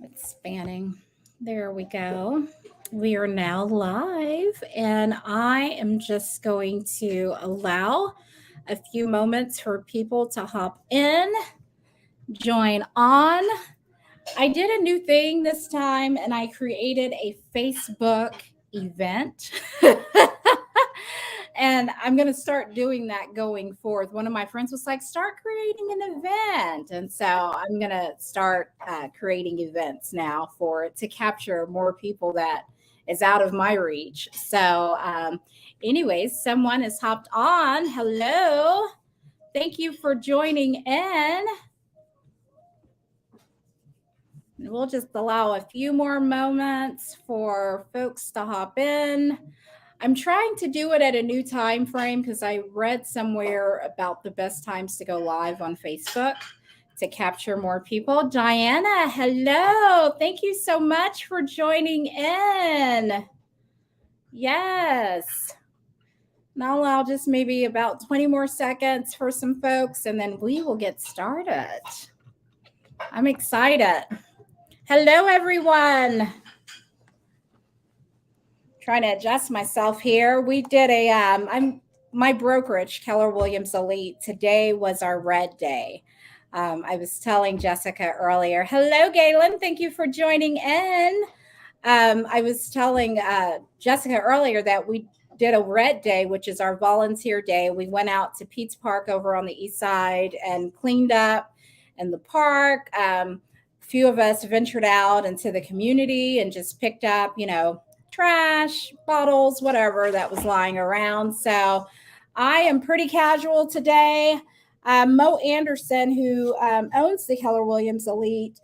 It's spanning. There we go. We are now live, and I am just going to allow a few moments for people to hop in, join on. I did a new thing this time, and I created a Facebook event. And I'm going to start doing that going forth. One of my friends was like, start creating an event. And so I'm going to start creating events now for it to capture more people that is out of my reach. So, anyways, someone has hopped on. Hello. Thank you for joining in. We'll just allow a few more moments for folks to hop in. I'm trying to do it at a new time frame because I read somewhere about the best times to go live on Facebook to capture more people. Diana, hello. Thank you so much for joining in. Yes. Now allow just maybe about 20 more seconds for some folks, and then we will get started. I'm excited. Hello, everyone. Trying to adjust myself here. We did I'm my brokerage, Keller Williams Elite. Today was our red day. I was telling Jessica earlier. Hello, Galen. Thank you for joining in. I was telling Jessica earlier that we did a red day, which is our volunteer day. We went out to Pete's Park over on the east side and cleaned up in the park. A few of us ventured out into the community and just picked up, trash, bottles, whatever that was lying around. So I am pretty casual today. Mo Anderson, who owns the Keller Williams Elite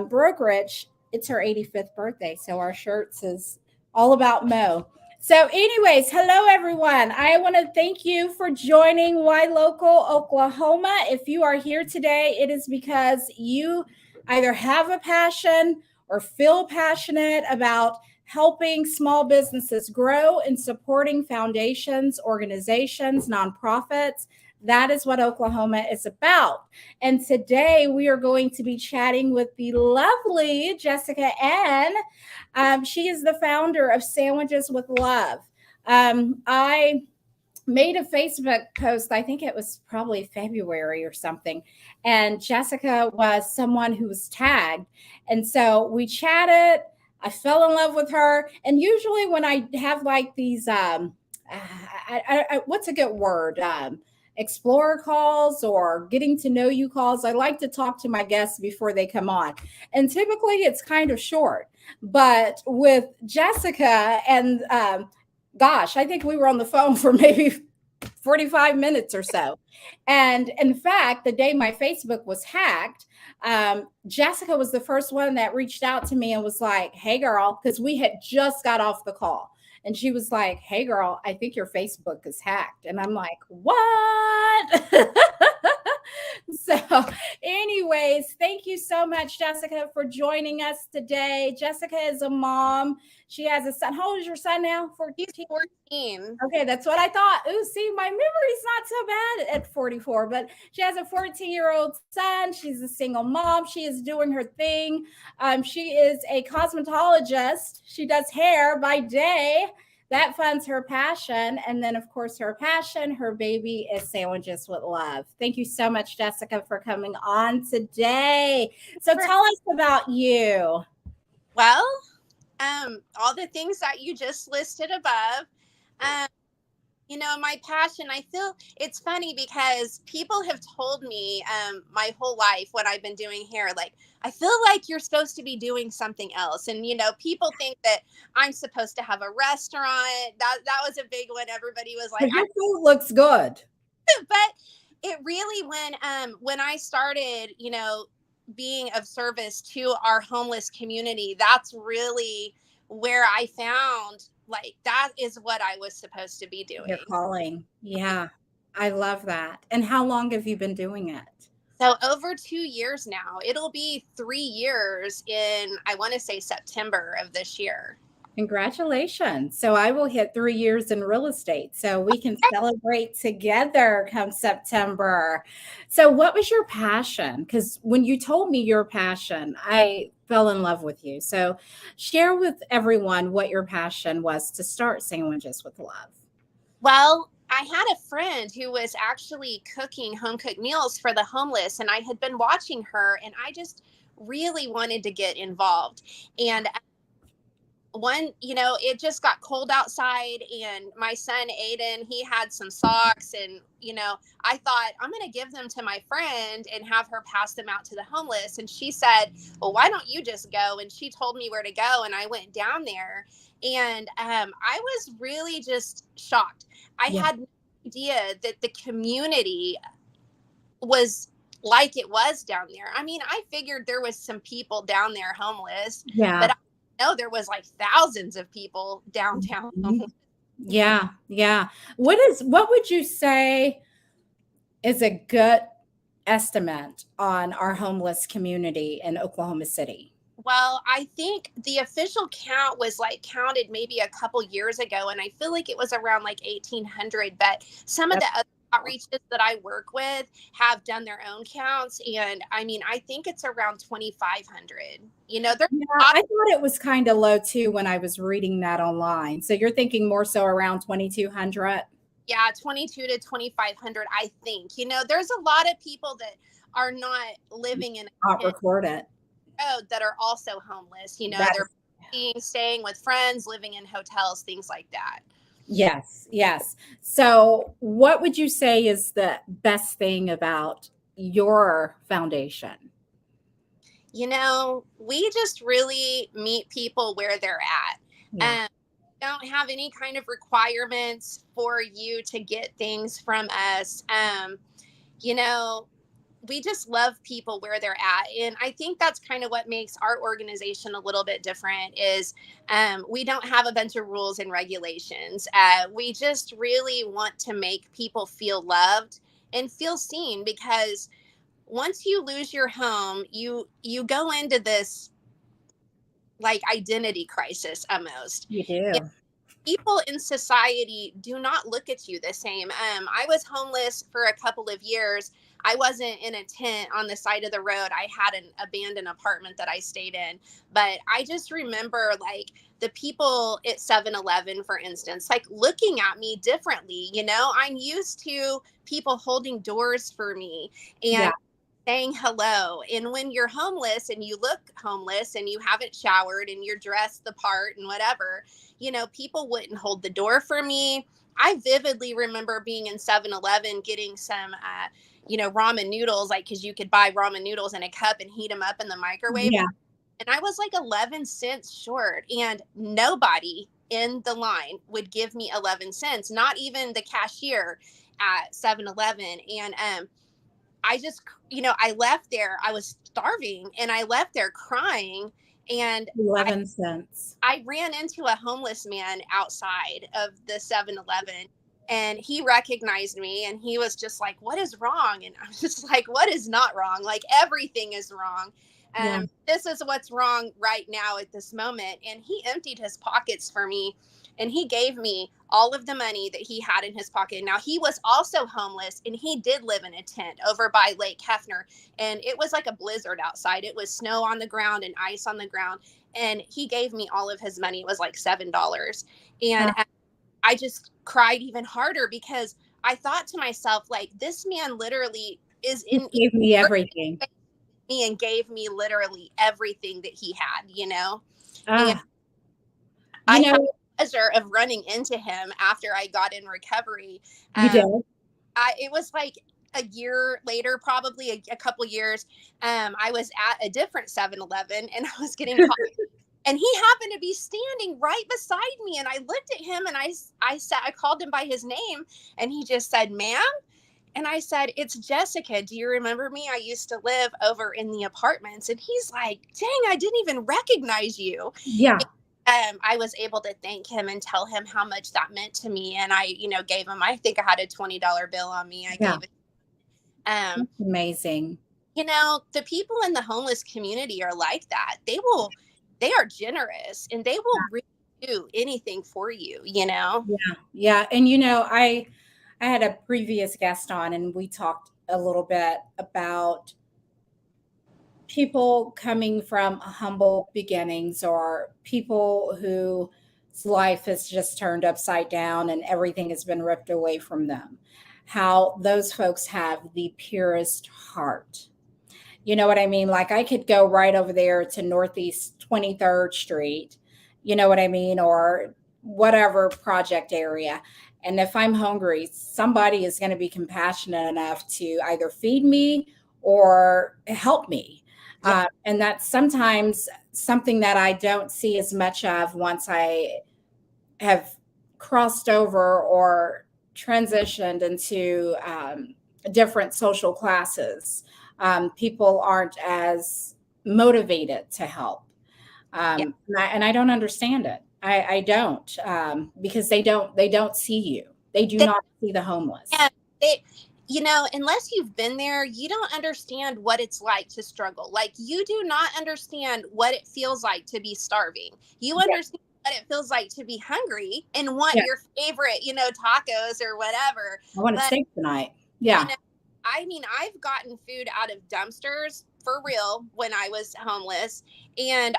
brokerage, it's her 85th birthday. So our shirts is all about Mo. So, anyways, hello everyone. I want to thank you for joining YLocal Oklahoma. If you are here today, it is because you either have a passion or feel passionate about helping small businesses grow and supporting foundations, organizations, nonprofits. That is what Oklahoma is about. And today we are going to be chatting with the lovely Jessica N. She is the founder of Sandwiches with Love. I made a Facebook post, I think it was probably February or something, and Jessica was someone who was tagged. And so we chatted. I fell in love with her. And usually when I have like these, what's a good word? Explorer calls or getting to know you calls. I like to talk to my guests before they come on. And typically it's kind of short. But with Jessica and gosh, I think we were on the phone for maybe 45 minutes or so. And in fact, the day my Facebook was hacked, Jessica was the first one that reached out to me and was like, hey, girl, because we had just got off the call. And she was like, hey, girl, I think your Facebook is hacked. And I'm like, what? So, anyways, thank you so much, Jessica, for joining us today. Jessica is a mom. She has a son. How old is your son now? 14? He's 14. Okay, that's what I thought. Ooh, see, my memory's not so bad at 44, but she has a 14-year-old son. She's a single mom. She is doing her thing. She is a cosmetologist. She does hair by day. That funds her passion. And then, of course, her passion, her baby is Sandwiches with Love. Thank you so much, Jessica, for coming on today. So tell us about you. Well, all the things that you just listed above. Um, my passion, I feel it's funny because people have told me my whole life when I've been doing hair, like, I feel like you're supposed to be doing something else. And, people think that I'm supposed to have a restaurant. That was a big one. Everybody was like, your food looks good. But it really, when I started, being of service to our homeless community, that's really where I found like that is what I was supposed to be doing. Your calling. Yeah. I love that. And how long have you been doing it? So over 2 years now. It'll be 3 years in, I want to say, September of this year. Congratulations. So I will hit 3 years in real estate. So we can celebrate together come September. So, what was your passion? Because when you told me your passion, I fell in love with you. So, share with everyone what your passion was to start Sandwiches with Love. Well, I had a friend who was actually cooking home cooked meals for the homeless, and I had been watching her, and I just really wanted to get involved. And it just got cold outside, and my son Aiden, he had some socks, and I thought, I'm going to give them to my friend and have her pass them out to the homeless. And she said, well, why don't you just go? And she told me where to go, and I went down there, and I was really just shocked. I Yeah. had no idea that the community was like it was down there. I mean, I figured there was some people down there homeless, Yeah. but I know there was like thousands of people downtown. Yeah. Yeah. What would you say is a good estimate on our homeless community in Oklahoma City? Well, I think the official count was like counted maybe a couple years ago, and I feel like it was around like 1,800. But some of the other outreaches that I work with have done their own counts, and I mean, I think it's around 2,500. There's Yeah, I thought it was kind of low too when I was reading that online. So you're thinking more so around 2,200? yeah, 22 to 2,500. I think there's a lot of people that are not living in a Not tent recorded. that are also homeless. That They're is, staying with friends, living in hotels, things like that. yes, yes. So what would you say is the best thing about your foundation? We just really meet people where they're at. Yeah. And don't have any kind of requirements for you to get things from us. You know, we just love people where they're at, and I think that's kind of what makes our organization a little bit different is we don't have a bunch of rules and regulations. We just really want to make people feel loved and feel seen, because once you lose your home, you go into this like identity crisis almost. You do. People in society do not look at you the same. I was homeless for a couple of years. I wasn't in a tent on the side of the road. I had an abandoned apartment that I stayed in. But I just remember like the people at 7-Eleven, for instance, like looking at me differently. I'm used to people holding doors for me Yeah. and saying hello. And when you're homeless and you look homeless and you haven't showered and you're dressed the part and whatever, people wouldn't hold the door for me. I vividly remember being in 7-Eleven getting some, ramen noodles, like, because you could buy ramen noodles in a cup and heat them up in the microwave. Yeah. And I was like 11 cents short, and nobody in the line would give me 11 cents, not even the cashier at 7-Eleven. And I just, I left there. I was starving, and I left there crying. And 11 cents. I ran into a homeless man outside of the 7-Eleven, and he recognized me, and he was just like, what is wrong? And I was just like, what is not wrong? Like, everything is wrong. Yeah. This is what's wrong right now at this moment. And he emptied his pockets for me, and he gave me all of the money that he had in his pocket. Now, he was also homeless, and he did live in a tent over by Lake Hefner, and it was like a blizzard outside. It was snow on the ground and ice on the ground, and he gave me all of his money. It was like $7. And I just cried even harder, because I thought to myself, like, this man literally is in He gave me everything. me and gave me literally everything that he had, Ah, And I had the pleasure of running into him after I got in recovery. you did. It was like a year later, probably a couple years. I was at a different 7-Eleven, and I was getting coffee, and he happened to be standing right beside me. And I looked at him, and I called him by his name, and he just said, ma'am. And I said, it's Jessica. Do you remember me? I used to live over in the apartments. And he's like, dang, I didn't even recognize you. Yeah. I was able to thank him and tell him how much that meant to me. And I, gave him, I think I had a $20 bill on me. I gave it. That's amazing. The people in the homeless community are like that. They are generous, and they will really do anything for you, you know? Yeah. Yeah. And I had a previous guest on and we talked a little bit about people coming from humble beginnings or people whose life has just turned upside down and everything has been ripped away from them. How those folks have the purest heart. You know what I mean? Like I could go right over there to Northeast 23rd Street, you know what I mean? Or whatever project area. And if I'm hungry, somebody is going to be compassionate enough to either feed me or help me. Yeah. And that's sometimes something that I don't see as much of once I have crossed over or transitioned into different social classes. People aren't as motivated to help, Yeah. and I don't understand it. I don't because they don't see you. They do They, not see the homeless. and they, you know, unless you've been there, you don't understand what it's like to struggle. Like, you do not understand what it feels like to be starving. You Yeah, understand what it feels like to be hungry and want yeah. your favorite, you know, tacos or whatever. I want a But, steak tonight. you Yeah. know, I mean, I've gotten food out of dumpsters for real when I was homeless. And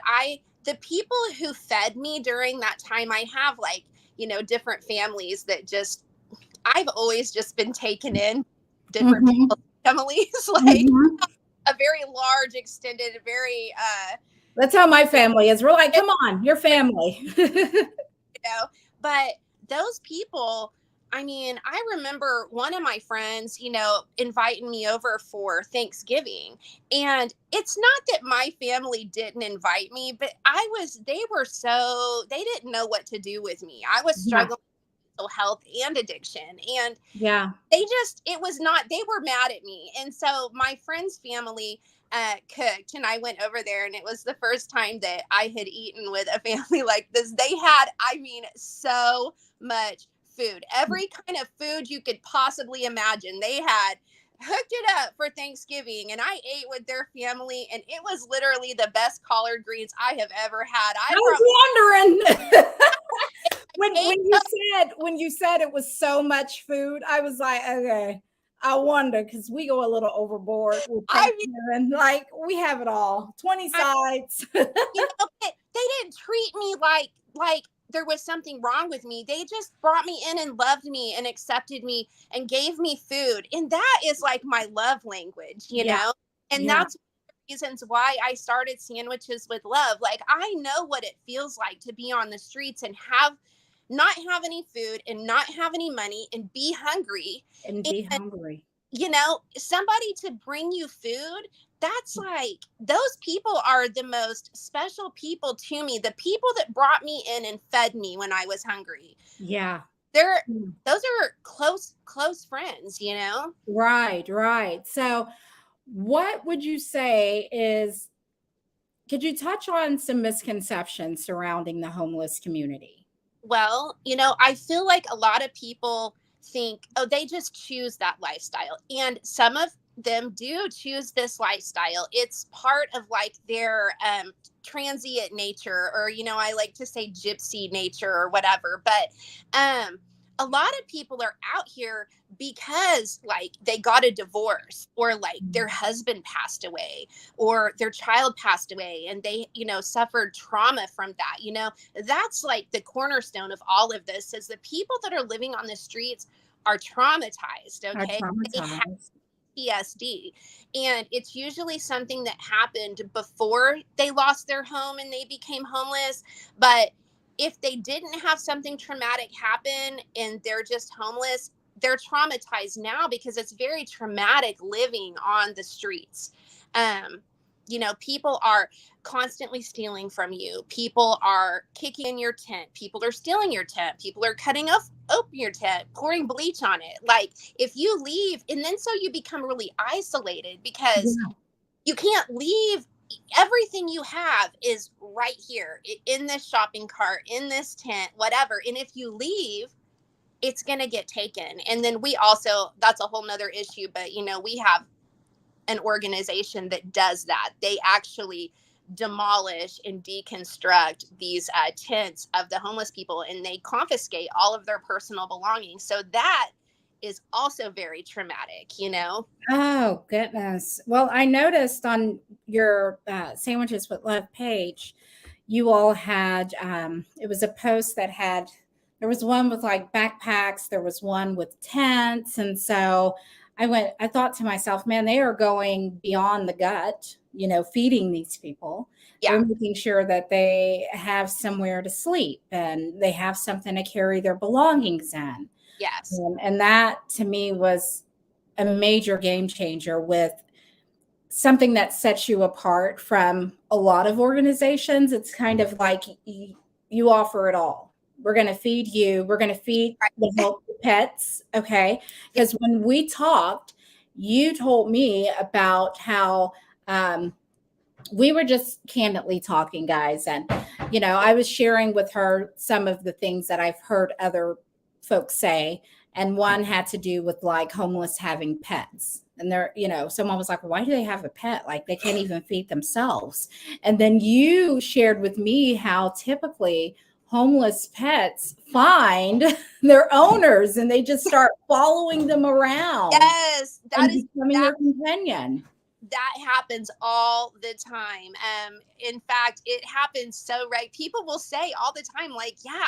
the people who fed me during that time, I have like, you know, different families that just, I've always just been taken in different Hmm. people's families, like Hmm. a very large, extended, very, That's how my you family is. We're like, come on, your family. know, but those people, I mean, I remember one of my friends, you know, inviting me over for Thanksgiving. And it's not that my family didn't invite me, but they didn't know what to do with me. I was Yeah, struggling with mental health and addiction. And yeah. it was not, they were mad at me. And so my friend's family cooked, and I went over there, and it was the first time that I had eaten with a family like this. They had, I mean, so much food, every kind of food you could possibly imagine. They had hooked it up for Thanksgiving, and I ate with their family, and it was literally the best collard greens I have ever had. I I was probably wondering. when ate when you when you said it was so much food, I was like, okay, I wonder because we go a little overboard with I mean, Thanksgiving. Like we have it all, 20 I sides. you know, they didn't treat me like there was something wrong with me. They just brought me in and loved me and accepted me and gave me food. And that is like my love language, you Yeah, know? And yeah, that's reasons why I started Sandwiches with Love. Like, I know what it feels like to be on the streets and not have any food and not have any money and be hungry. and be hungry. You know, somebody to bring you food, that's like, those people are the most special people to me. The people that brought me in and fed me when I was hungry, Yeah. they're Mm. those are close friends, you know. Right, right. So, what would you say is? Could you touch on some misconceptions surrounding the homeless community? Well, you know, I feel like a lot of people think, oh, they just choose that lifestyle. And some of them do choose this lifestyle. It's part of like their transient nature, or, you know, I like to say gypsy nature or whatever. But a lot of people are out here because like they got a divorce, or like their husband passed away, or their child passed away, and they, you know, suffered trauma from that. You know, that's like the cornerstone of all of this, is the people that are living on the streets are traumatized. Are Okay, they have traumatized. PTSD, and it's usually something that happened before they lost their home and they became homeless. But if they didn't have something traumatic happen and they're just homeless, they're traumatized now because it's very traumatic living on the streets. um you know, people are constantly stealing from you. People are kicking in your tent. People are stealing your tent. People are cutting open your tent, pouring bleach on it. Like, if you leave, and then so you become really isolated because Yeah. you can't leave. Everything you have is right here in this shopping cart, in this tent, whatever. And if you leave, it's going to get taken. And then we also, that's a whole nother issue, but you know, we have an organization that does that. They actually demolish and deconstruct these tents of the homeless people, and they confiscate all of their personal belongings. So that is also very traumatic, you know? Oh, goodness. Well, I noticed on your Sandwiches with Love page, you all had, it was a post that had, there was one with like backpacks, there was one with tents. And so I thought to myself, man, they are going beyond the gut, feeding these people. Yeah. They're making sure that they have somewhere to sleep and they have something to carry their belongings in. Yes. And that to me was a major game changer with something that sets you apart from a lot of organizations. It's kind of like you offer it all. We're going to feed you. We're going to feed the healthy pets. Okay. Because when we talked, you told me about how we were just candidly talking, guys. And, I was sharing with her some of the things that I've heard other folks say. And one had to do with like homeless having pets. And someone was like, why do they have a pet? Like they can't even feed themselves. And then you shared with me how typically homeless pets find their owners and they just start following them around. Yes, that is becoming their companion. That happens all the time. In fact, it happens so right. People will say all the time, like, yeah,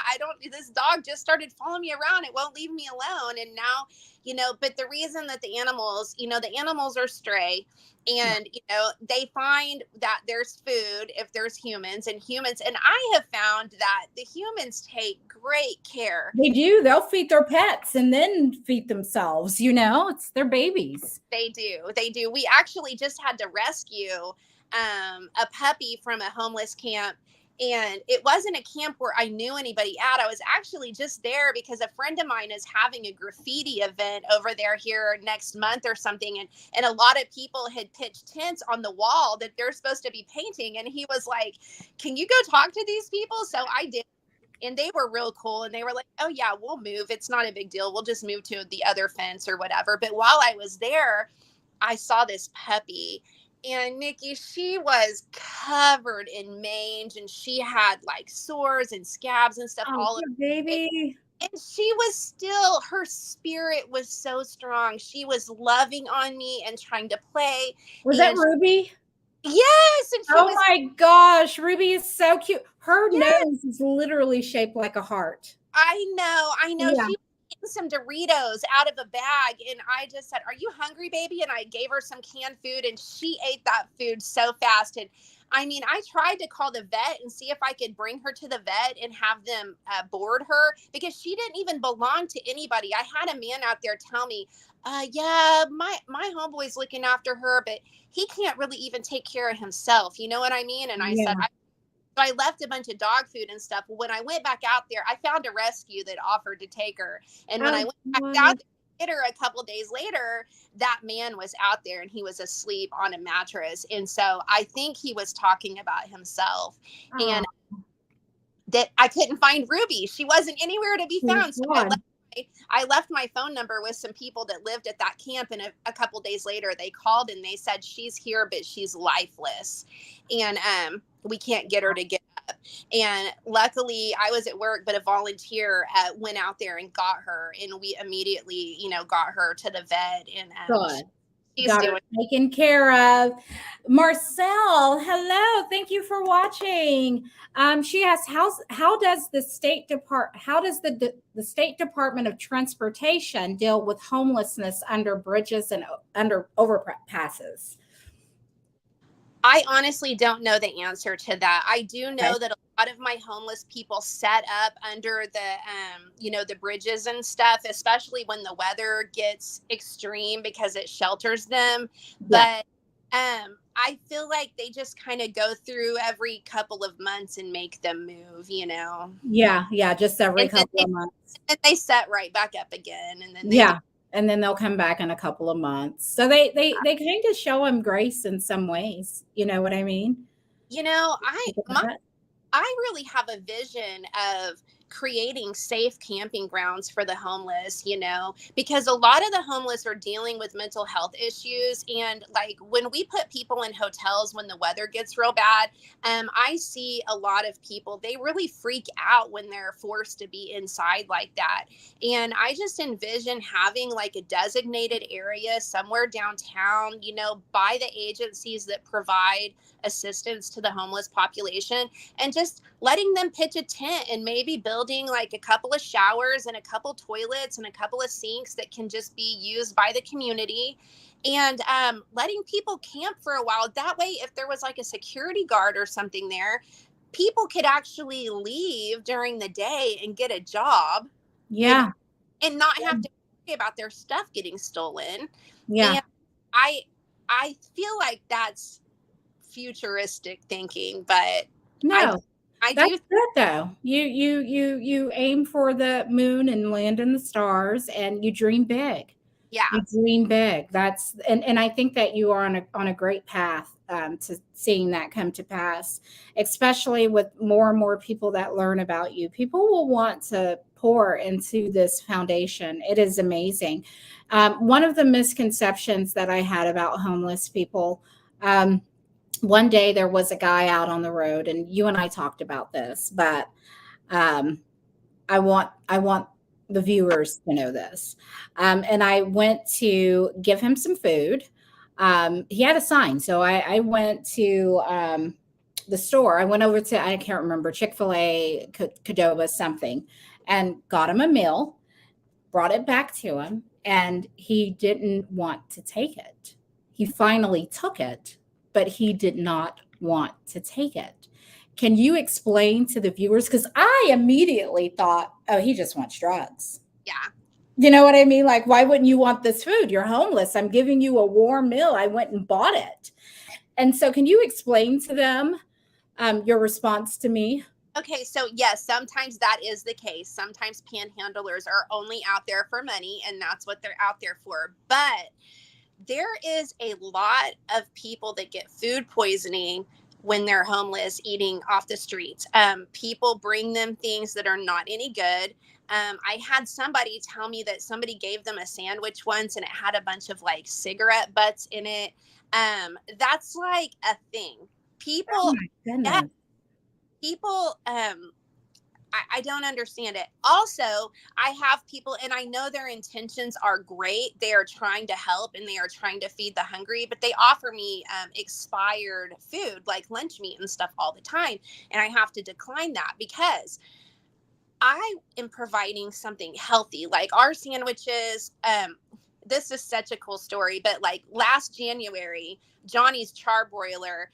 this dog just started following me around. It won't leave me alone. And now, but the reason that the animals are stray, and, they find that there's food if there's humans. And I have found that the humans take great care. They do. They'll feed their pets and then feed themselves. It's their babies. They do. We actually just had to rescue a puppy from a homeless camp. And it wasn't a camp where I knew anybody at. I was actually just there because a friend of mine is having a graffiti event over there here next month or something. And a lot of people had pitched tents on the wall that they're supposed to be painting. And he was like, can you go talk to these people? So I did. And they were real cool. And they were like, oh, yeah, we'll move. It's not a big deal. We'll just move to the other fence or whatever. But while I was there, I saw this puppy. And Nikki, she was covered in mange and she had like sores and scabs and stuff all over. Baby. And her spirit was so strong. She was loving on me and trying to play. Was that Ruby? Yes. And my gosh, Ruby is so cute. Her nose is literally shaped like a heart. I know. Yeah. She some Doritos out of a bag and I just said, are you hungry, baby? And I gave her some canned food and she ate that food so fast. And I mean, I tried to call the vet and see if I could bring her to the vet and have them board her because she didn't even belong to anybody. I had a man out there tell me, yeah, my homeboy's looking after her, but he can't really even take care of himself. You know what I mean? And I said, so I left a bunch of dog food and stuff. When I went back out there, I found a rescue that offered to take her. And when I went back out there, get her a couple days later, that man was out there and he was asleep on a mattress. And so I think he was talking about himself. And that I couldn't find Ruby. She wasn't anywhere to be found. So I left my phone number with some people that lived at that camp. And a couple days later, they called and they said, she's here, but she's lifeless. And we can't get her to get up. And luckily I was at work, but a volunteer went out there and got her. And we immediately, got her to the vet. And she's got her taken care of. Marcel, hello. Thank you for watching. She asks, how does the State Department of Transportation deal with homelessness under bridges and under overpasses? I honestly don't know the answer to that. I do know that a lot of my homeless people set up under the bridges and stuff, especially when the weather gets extreme because it shelters them. But I feel like they just kind of go through every couple of months and make them move, Yeah, just every couple of months. And they set right back up again. And then and then they'll come back in a couple of months. So they kind of show them grace in some ways. You know what I mean? I really have a vision of creating safe camping grounds for the homeless, because a lot of the homeless are dealing with mental health issues. And like when we put people in hotels when the weather gets real bad, I see a lot of people, they really freak out when they're forced to be inside like that. And I just envision having like a designated area somewhere downtown, by the agencies that provide assistance to the homeless population, and just letting them pitch a tent and maybe building like a couple of showers and a couple toilets and a couple of sinks that can just be used by the community, and letting people camp for a while. That way, if there was like a security guard or something there, people could actually leave during the day and get a job, Yeah. and not have to worry about their stuff getting stolen. Yeah. And I feel like that's futuristic thinking, but No, I that's do. good though. You aim for the moon and land in the stars, and you dream big. Yeah. You dream big. That's and I think that you are on a great path to seeing that come to pass, especially with more and more people that learn about you. People will want to pour into this foundation. It is amazing. One of the misconceptions that I had about homeless people. One day there was a guy out on the road, and you and I talked about this, but um, I want the viewers to know this. And I went to give him some food. He had a sign, so I went to the store. I went over to, I can't remember, Chick-fil-A, Qdoba, something, and got him a meal, brought it back to him, and he didn't want to take it. He finally took it, but he did not want to take it. Can you explain to the viewers? Because I immediately thought, oh, he just wants drugs. Yeah. You know what I mean? Like, why wouldn't you want this food? You're homeless. I'm giving you a warm meal. I went and bought it. And so, can you explain to them your response to me? Okay, so yes, sometimes that is the case. Sometimes panhandlers are only out there for money, and that's what they're out there for. But there is a lot of people that get food poisoning when they're homeless, eating off the streets. People bring them things that are not any good. I had somebody tell me that somebody gave them a sandwich once and it had a bunch of like cigarette butts in it. That's like a thing. People, Oh my yeah, goodness. people, I don't understand it. Also, I have people, and I know their intentions are great. They are trying to help and they are trying to feed the hungry, but they offer me expired food like lunch meat and stuff all the time. And I have to decline that because I am providing something healthy, like our sandwiches. This is such a cool story, but like last January, Johnny's Charbroiler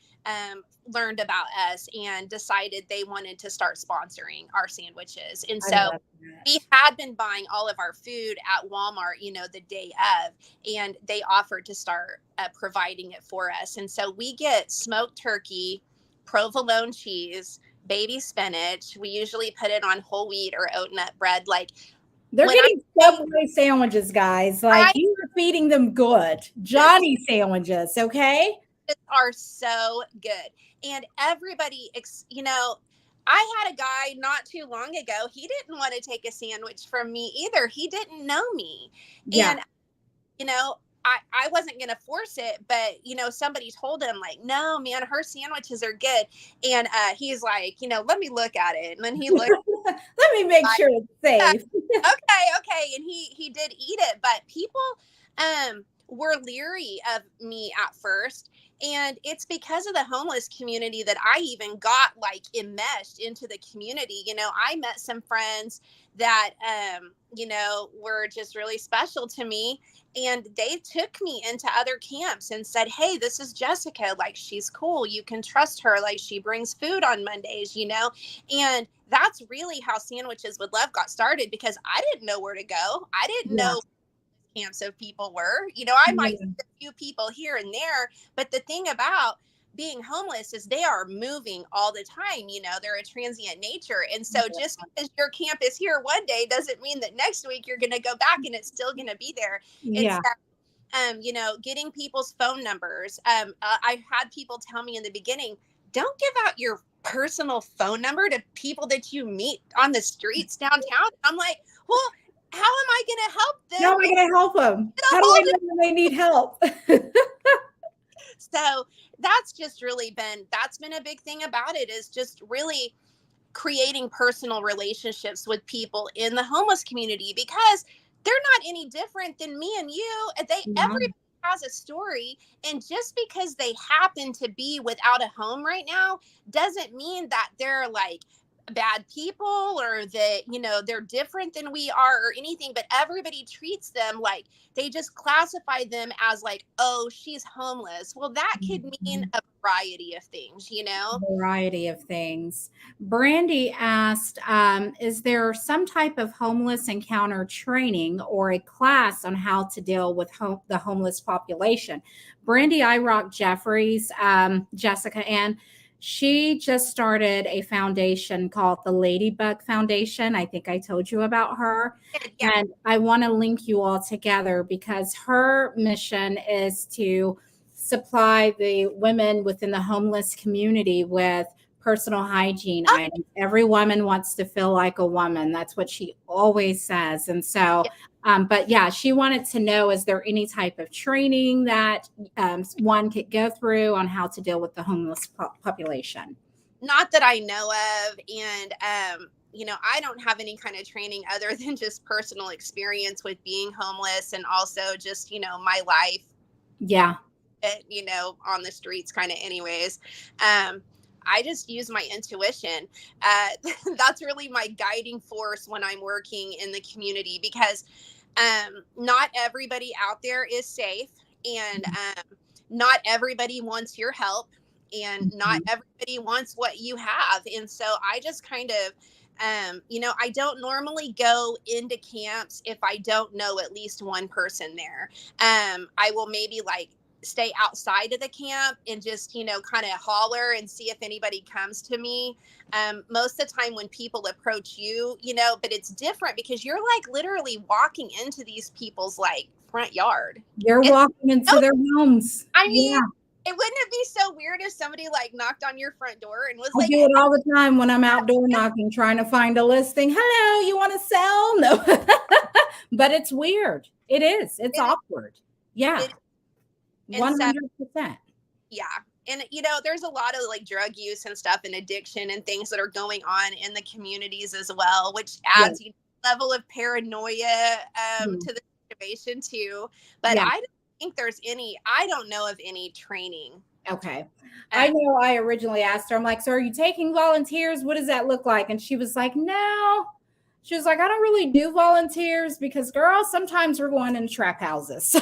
learned about us and decided they wanted to start sponsoring our sandwiches. And I so love we that. had been buying all of our food at Walmart, the day of, and they offered to start providing it for us. And so we get smoked turkey, provolone cheese, baby spinach. We usually put it on whole wheat or oat nut bread. Like They're when I getting say Subway sandwiches, guys. Like, I you are feeding them good. just Johnny sandwiches, okay? are so good. And everybody, I had a guy not too long ago. He didn't want to take a sandwich from me either. He didn't know me. Yeah. And, you know, I wasn't going to force it, but, somebody told him, like, no, man, her sandwiches are good. And he's like, let me look at it. And then he looked. Let me make Like, sure it's safe. okay, and he did eat it, but people were leery of me at first, and it's because of the homeless community that I even got like enmeshed into the community. I met some friends that were just really special to me, and they took me into other camps and said, hey, this is Jessica, like, she's cool, you can trust her, like, she brings food on Mondays. And that's really how Sandwiches with Love got started, because I didn't know where to go. I didn't Yeah. know camps of people were. I might see a few people here and there, but the thing about being homeless is they are moving all the time. They're a transient nature. And so just because your camp is here one day doesn't mean that next week you're going to go back and it's still going to be there. It's Yeah. getting people's phone numbers. I've had people tell me in the beginning, don't give out your personal phone number to people that you meet on the streets downtown. I'm like, well, how am I going to help them? How am I going to help them? Get a How do I hold know when they need help? So that's just that's been a big thing about it, is just really creating personal relationships with people in the homeless community, because they're not any different than me and you. Yeah. Everybody has a story, and just because they happen to be without a home right now doesn't mean that they're like bad people, or that, you know, they're different than we are or anything. But everybody treats them like, they just classify them as like, oh, she's homeless. Well, that could mean a variety of things, you know. Variety of things. Brandy asked, is there some type of homeless encounter training or a class on how to deal with the homeless population? Brandy Irock Jeffries, Jessica Ann, she just started a foundation called the Ladybug Foundation. I think I told you about her. Yeah. And I want to link you all together because her mission is to supply the women within the homeless community with personal hygiene items. Every woman wants to feel like a woman. That's what she always says. And so, but yeah, she wanted to know, is there any type of training that one could go through on how to deal with the homeless population? Not that I know of. And, you know, I don't have any kind of training other than just personal experience with being homeless, and also just, you know, my life. Yeah. You know, on the streets kind of anyways. I just use my intuition. That's really my guiding force when I'm working in the community, because not everybody out there is safe, and not everybody wants your help, and not everybody wants what you have. And so I just kind of, you know, I don't normally go into camps if I don't know at least one person there. I will maybe like stay outside of the camp and just, you know, kind of holler and see if anybody comes to me. Most of the time when people approach you, you know, but it's different because you're like literally walking into these people's like front yard. You're walking into their homes. I mean, it wouldn't it be so weird if somebody like knocked on your front door and was I like, do it all the time when I'm outdoor knocking, trying to find a listing. Hello, you want to sell? No, but it's weird. It is. It's awkward. Yeah. 100%. Yeah. And, you know, there's a lot of like drug use and stuff and addiction and things that are going on in the communities as well, which adds a level of paranoia to the situation too. But I don't think I don't know of any training. Okay. I know I originally asked her, I'm like, so are you taking volunteers? What does that look like? And she was like, no. She was like, I don't really do volunteers because, girl, sometimes we're going in trap houses.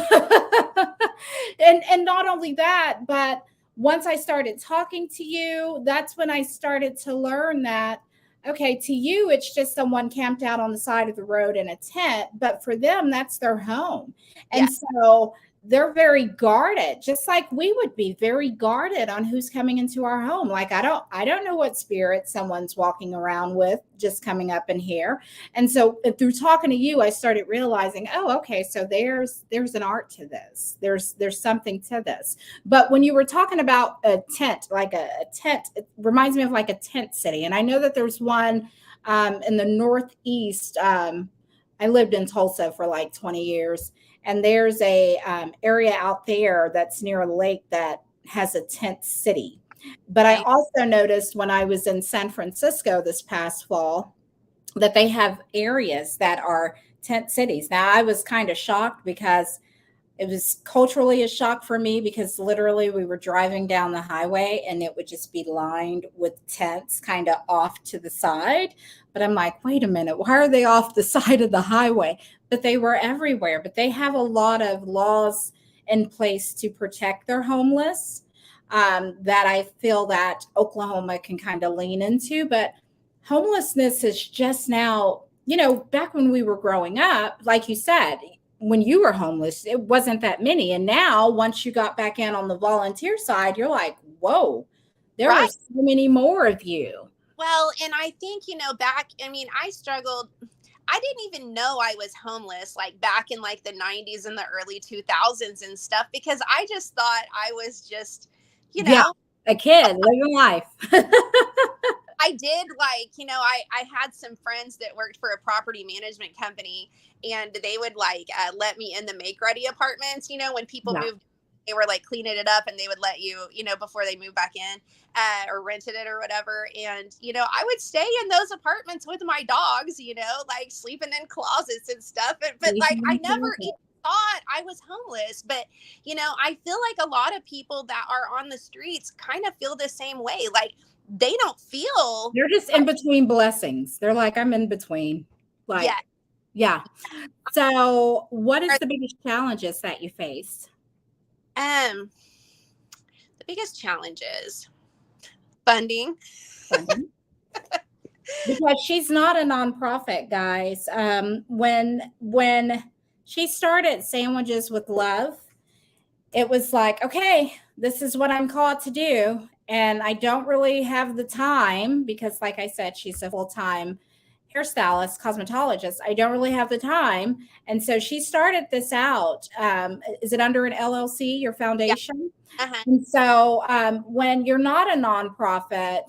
and not only that, but once I started talking to you, that's when I started to learn that, okay, to you, it's just someone camped out on the side of the road in a tent, but for them, that's their home. And so they're very guarded, just like we would be very guarded on who's coming into our home. Like, I don't know what spirit someone's walking around with just coming up in here. And so through talking to you, I started realizing, oh, okay, so there's an art to this. There's something to this. But when you were talking about a tent, like a tent, it reminds me of like a tent city. And I know that there's one in the Northeast. I lived in Tulsa for like 20 years. And there's a area out there that's near a lake that has a tent city. But I also noticed when I was in San Francisco this past fall that they have areas that are tent cities. Now, I was kind of shocked because it was culturally a shock for me, because literally we were driving down the highway and it would just be lined with tents kind of off to the side. But I'm like, wait a minute, why are they off the side of the highway? But they were everywhere. But they have a lot of laws in place to protect their homeless that I feel that Oklahoma can kind of lean into. But homelessness is just now, you know, back when we were growing up, like you said, when you were homeless, it wasn't that many. And now once you got back in on the volunteer side, you're like, whoa, there are so many more of you. Well, and I think, you know, I struggled. I didn't even know I was homeless, like back in like the 90s and the early 2000s and stuff, because I just thought I was just, you know, A kid living life. I did I had some friends that worked for a property management company, and they would let me in the make ready apartments, when people Yeah. moved, they were like cleaning it up and they would let you, before they moved back in, or rented it or whatever. And, I would stay in those apartments with my dogs, like sleeping in closets and stuff. But like, I never even thought I was homeless. But, I feel like a lot of people that are on the streets kind of feel the same way. Like, they don't feel They're just in between blessings. They're like, I'm in between. Like, yet. yeah. So, what is the biggest challenges that you faced? The biggest challenges, funding. Funding. Because she's not a nonprofit, guys. When she started Sandwiches with Love, it was like, okay, this is what I'm called to do. And I don't really have the time because, like I said, she's a full time hairstylist, cosmetologist. I don't really have the time. And so she started this out. Is it under an LLC, your Yeah. foundation? Uh-huh. And so when you're not a nonprofit,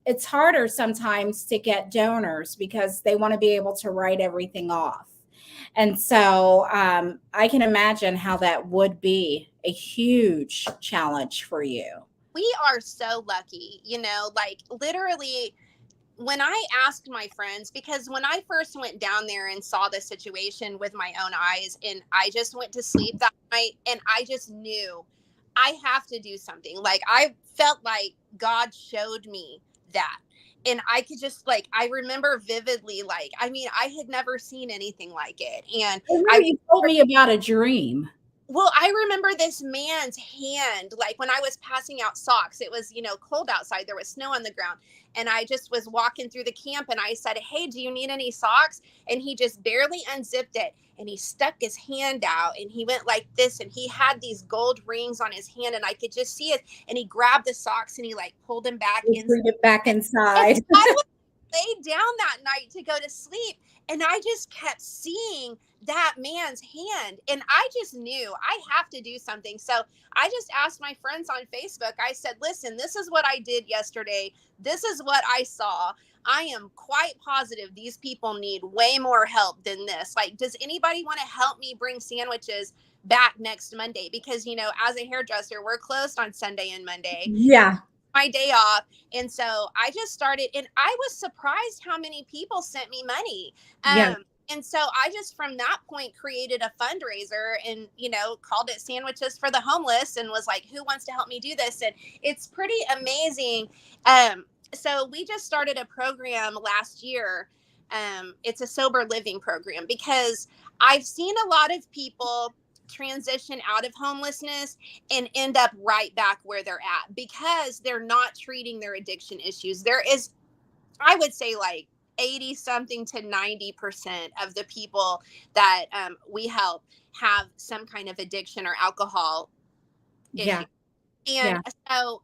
it's harder sometimes to get donors because they want to be able to write everything off. And so I can imagine how that would be a huge challenge for you. We are so lucky, like literally when I asked my friends, because when I first went down there and saw the situation with my own eyes, and I just went to sleep that night and I just knew I have to do something. Like, I felt like God showed me that. And I could just I remember vividly, I mean, I had never seen anything like it. And I I remember you told me about a dream. Well, I remember this man's hand, like when I was passing out socks. It was, cold outside. There was snow on the ground. And I just was walking through the camp and I said, "Hey, do you need any socks?" And he just barely unzipped it and he stuck his hand out and he went like this and he had these gold rings on his hand and I could just see it. And he grabbed the socks and he pulled them back You in. bring it back And inside. I laid down that night to go to sleep and I just kept seeing that man's hand and I just knew I have to do something. So I just asked my friends on Facebook. I said, "Listen, this is what I did yesterday. This is what I saw. I am quite positive these people need way more help than this. Like, does anybody want to help me bring sandwiches back next Monday? Because, as a hairdresser, we're closed on Sunday and Monday, Yeah. my day off." And so I just started, and I was surprised how many people sent me money. Yeah. And so I just from that point created a fundraiser and, called it Sandwiches for the Homeless and was like, "Who wants to help me do this?" And it's pretty amazing. So we just started a program last year. It's a sober living program because I've seen a lot of people transition out of homelessness and end up right back where they're at because they're not treating their addiction issues. There is, I would say, 80 something to 90% of the people that we help have some kind of addiction or alcohol issue. Yeah. And Yeah. so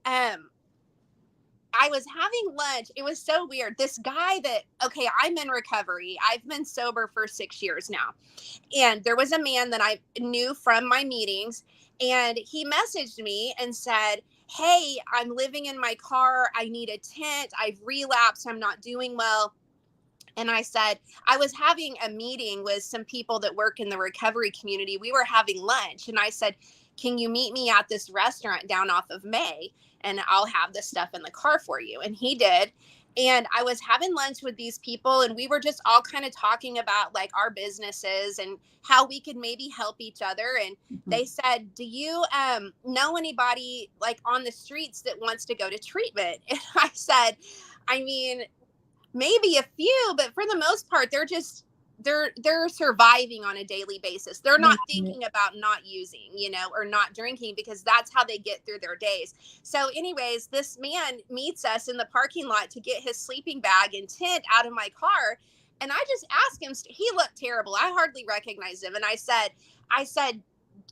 I was having lunch. It was so weird. This guy okay, I'm in recovery. I've been sober for 6 years now. And there was a man that I knew from my meetings, and he messaged me and said, "Hey, I'm living in my car. I need a tent. I've relapsed. I'm not doing well." And I said, I was having a meeting with some people that work in the recovery community. We were having lunch, and I said, "Can you meet me at this restaurant down off of May? And I'll have the stuff in the car for you." And he did. And I was having lunch with these people, and we were just all kind of talking about our businesses and how we could maybe help each other. And they said, "Do you know anybody on the streets that wants to go to treatment?" And I said, "I mean, maybe a few, but for the most part, they're surviving on a daily basis. They're not thinking about not using, or not drinking, because that's how they get through their days." So anyways, this man meets us in the parking lot to get his sleeping bag and tent out of my car. And I just asked him, he looked terrible. I hardly recognized him. And I said,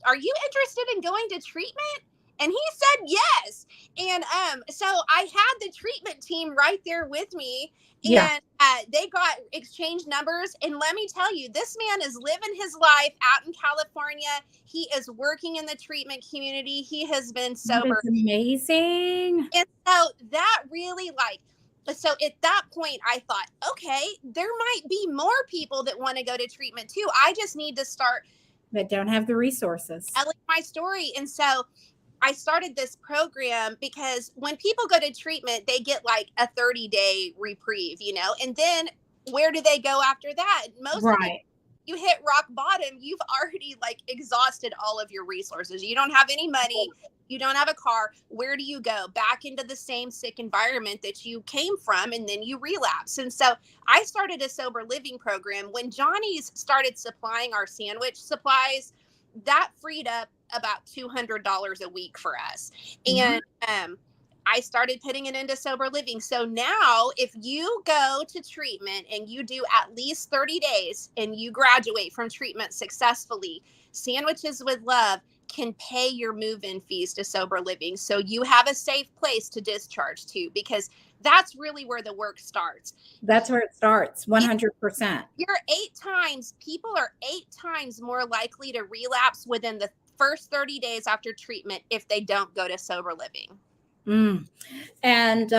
"Are you interested in going to treatment?" And he said yes. And so I had the treatment team right there with me, Yeah. and they got exchange numbers. And let me tell you, this man is living his life out in California. He is working in the treatment community. He has been That sober. is amazing. And so that really so at that point I thought, okay, there might be more people that want to go to treatment too. I just need to start But don't have the resources. telling my story. And so I started this program because when people go to treatment, they get like a 30-day reprieve, and then where do they go after that? Most of the Right. you hit rock bottom, you've already like exhausted all of your resources. You don't have any money. You don't have a car. Where do you go? Back into the same sick environment that you came from, and then you relapse. And so I started a sober living program. When Johnny's started supplying our sandwich supplies, that freed up about $200 a week for us. And I started putting it into sober living. So now if you go to treatment and you do at least 30 days and you graduate from treatment successfully, Sandwiches with Love can pay your move-in fees to sober living. So you have a safe place to discharge to, because that's really where the work starts. That's where it starts. 100%. People are 8 times more likely to relapse within the first 30 days after treatment if they don't go to sober living. And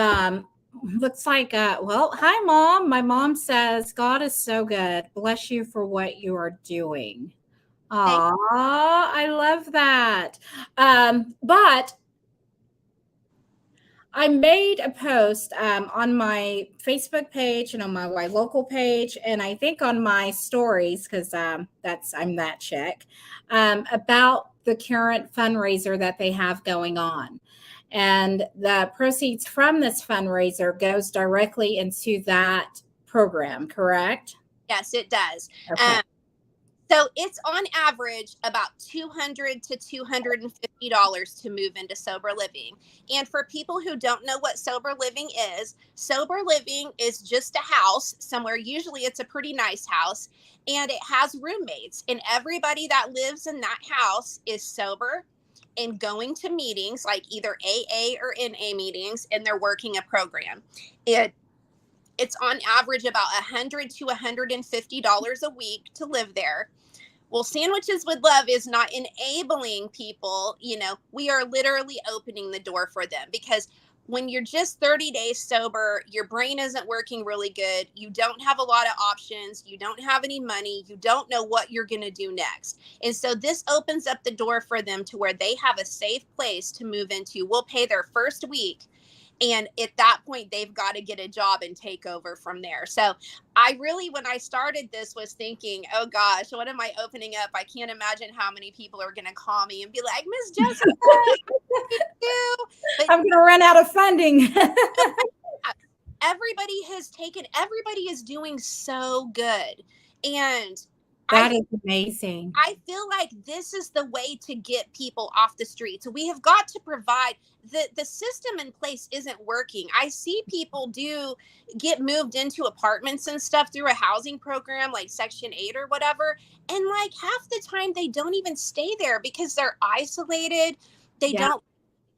looks like, well, hi, Mom. My mom says, God is so good. Bless you for what you are doing. Aw, I love that. But I made a post on my Facebook page and on my YLocal page, and I think on my stories, because I'm that chick, about the current fundraiser that they have going on. And the proceeds from this fundraiser goes directly into that program, correct? Yes, it does. Okay. So it's on average about $200 to $250 to move into sober living. And for people who don't know what sober living is just a house somewhere. Usually it's a pretty nice house, and it has roommates. And everybody that lives in that house is sober and going to meetings, like either AA or NA meetings, and they're working a program. It's on average about $100 to $150 a week to live there. Well, Sandwiches with Love is not enabling people. We are literally opening the door for them, because when you're just 30 days sober, your brain isn't working really good. You don't have a lot of options. You don't have any money. You don't know what you're going to do next. And so this opens up the door for them to where they have a safe place to move into. We'll pay their first week. And at that point, they've got to get a job and take over from there. So I really, when I started this, was thinking, oh gosh, what am I opening up? I can't imagine how many people are going to call me and be like, Miss Jessica, I'm going to run out of funding. Everybody is doing so good. And that is amazing. I feel like this is the way to get people off the streets. We have got to provide the system in place isn't working. I see people get moved into apartments and stuff through a housing program like Section 8 or whatever. And like half the time they don't even stay there because they're isolated. They don't